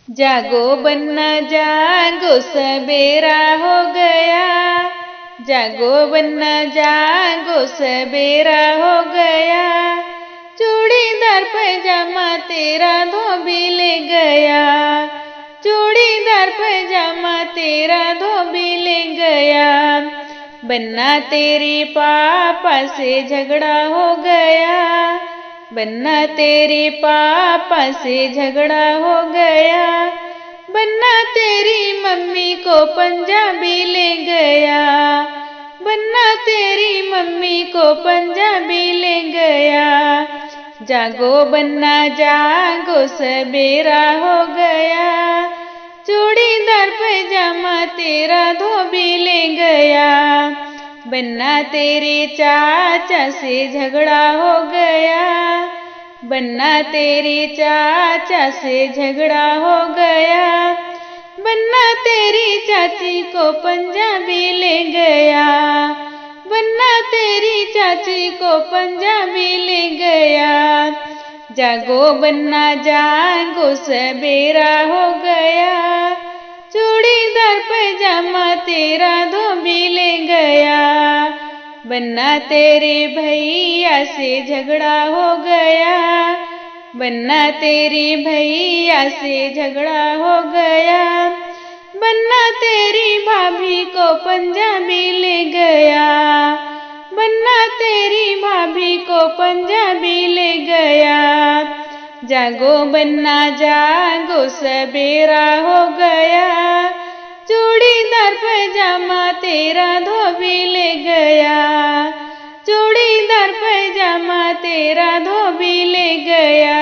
जागो बन्ना जागो सबेरा हो गया, जागो बन्ना जागो सबेरा हो गया। चूड़ीदार पैजामा तेरा धोबी ले गया, चूड़ीदार पैजामा तेरा धोबी ले गया। बन्ना तेरी पापा से झगड़ा हो गया, बन्ना तेरे पापा से झगड़ा हो गया। बन्ना तेरी मम्मी को पंजाबी ले गया, बन्ना तेरी मम्मी को पंजाबी ले गया। जागो बन्ना जागो सबेरा हो गया, चूड़ीदार पैजामा तेरा धोबी ले गया। बन्ना तेरे चाचा से झगड़ा हो गया, बन्ना तेरे चाचा से झगड़ा हो गया। बन्ना तेरी चाची को पंजाबी ले गया, बन्ना तेरी चाची को पंजाबी ले गया। जागो बन्ना जागो सबेरा हो गया, चूड़ीदार पैजामा तेरा धोबी ले गया। बन्ना तेरे भैया से झगड़ा हो गया, बन्ना तेरी भैया से झगड़ा हो गया। बन्ना तेरी भाभी को पंजाबी ले गया, बन्ना तेरी भाभी को पंजाबी ले गया। जागो बन्ना जागो सबेरा हो गया, चूड़ीदार पैजामा तेरा धोबी ले गया, चूड़ीदार पैजामा तेरा धोबी ले गया।